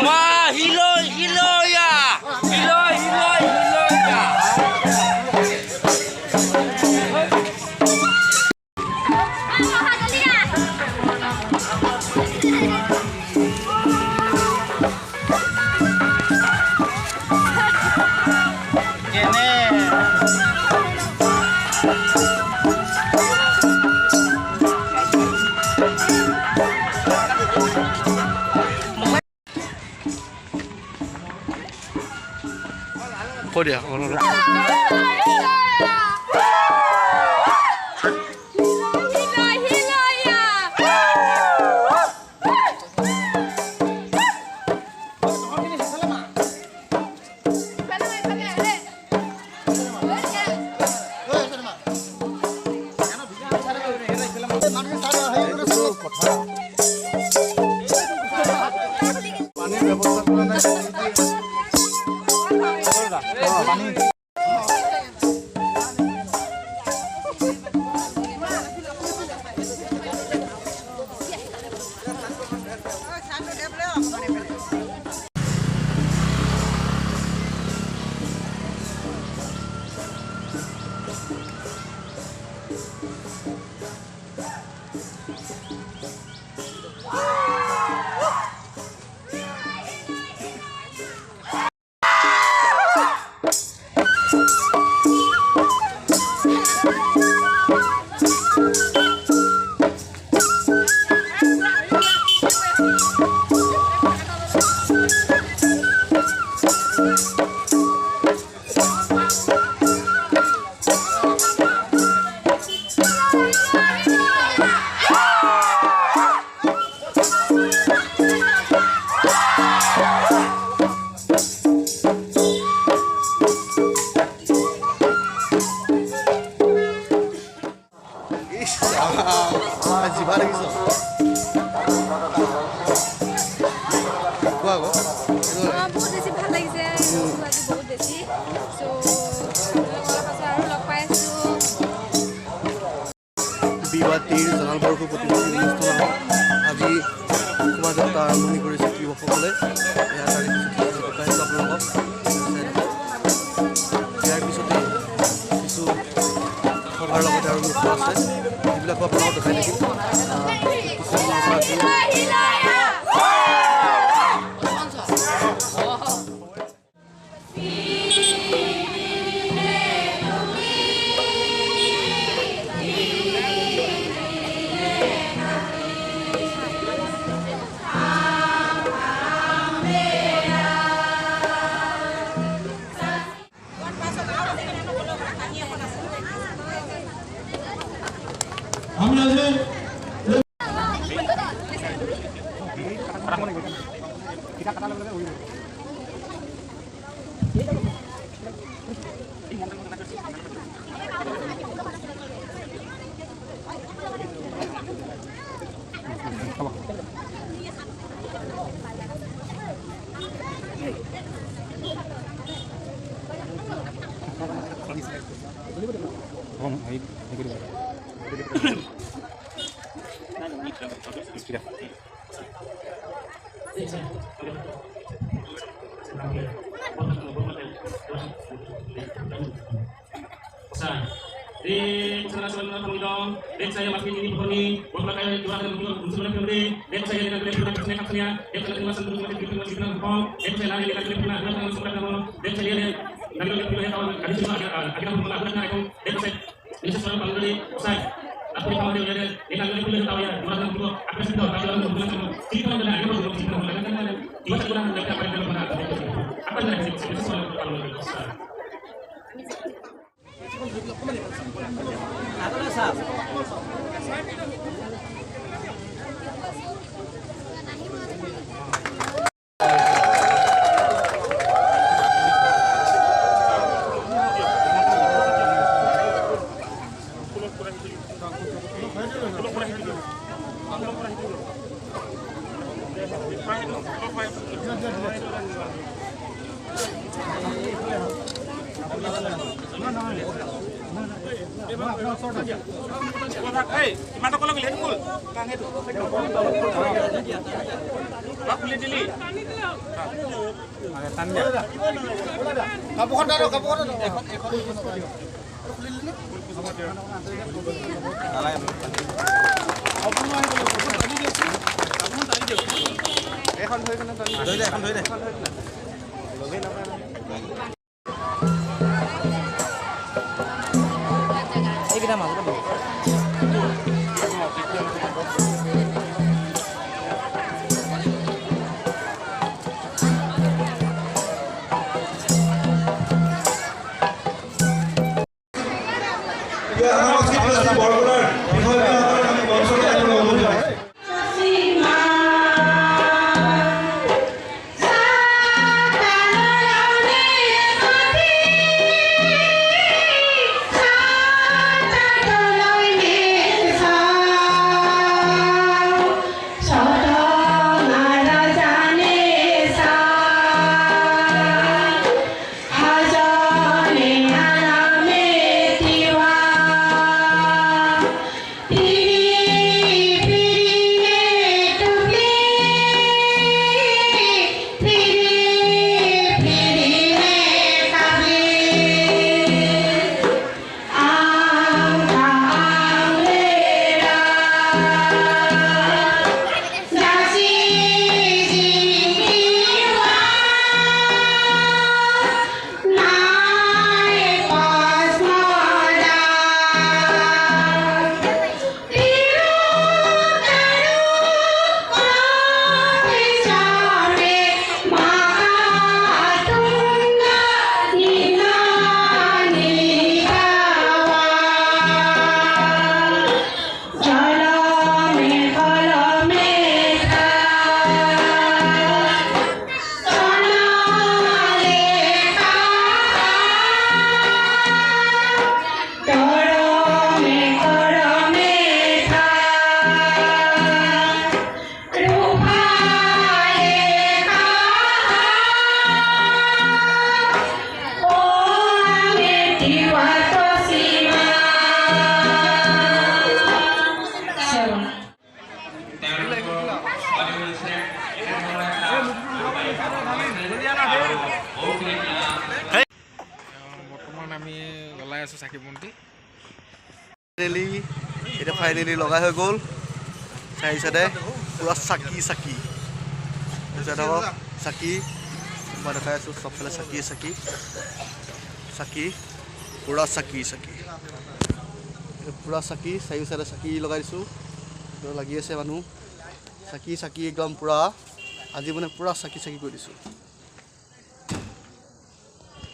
Wah, hilo ya. Hilo ya. Kok dia? বিবাদীৰ জনালবৰ্ষ প্ৰতিনিধি অনুষ্ঠান আজি সমাজত আৰম্ভণি কৰিছে কৃষকসকলে ইয়াৰ তাৰিখ আপোনালোকক ইয়াৰ পিছতে কিছু সভাৰ লগতে আৰু মুখ আছে যিবিলাকো আপোনালোকক দেখাই থাকিম saya masih ini poni waktu kaya dua kali muncul pemde dan saya dengan pemde kerja kerja dan saya masih terus masih dengan pon dan saya lagi dengan pemde dan saya sudah kamu dan saya dari pemde tahun ada semua ada pemelakuan itu dan saya ini sesuatu kalau dari saya aku di kawan dia dengan pemde tahu ya orang itu apa sih tahu kalau orang itu kita mengenal itu belum kita mengenal kan dia kurang mereka pada dalam apa yang sesuatu kalau saya ইমান টকা লাগিলে সেইটো খুলি দিলি কাপোৰখন এখন ধৰি দে এইকেইটা মাজত বৰ্তমান আমি জ্বলাই আছোঁ চাকি বন্তি এতিয়া ফাইনেলি লগাই হৈ গ'ল চাইছে পুৰা চাকি চাকি মই দেখাই আছোঁ চবফালে চাকি পুৰা চাকি চাৰিও চাইডে চাকি লগাই দিছোঁ লাগি আছে মানুহ চাকি একদম পুৰা আজি মানে পুৰা চাকি কৰি দিছোঁ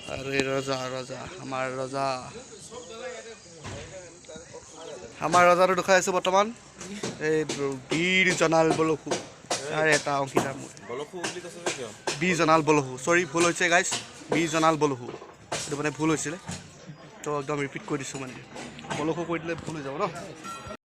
আৰু এই ৰজা আমাৰ ৰজাটো দেখাই আছোঁ বৰ্তমান এই বীৰ জনাল বলহু আৰু এটা অংশীদাৰ মোৰ বীৰ জনাল বলহু চৰি ভুল হৈছে গাইজ বীৰ জনাল বলহু এইটো মানে ভুল হৈছিলে তো একদম ৰিপিট কৰি দিছোঁ মানে বলহু কৰি দিলে ভুল হৈ যাব ন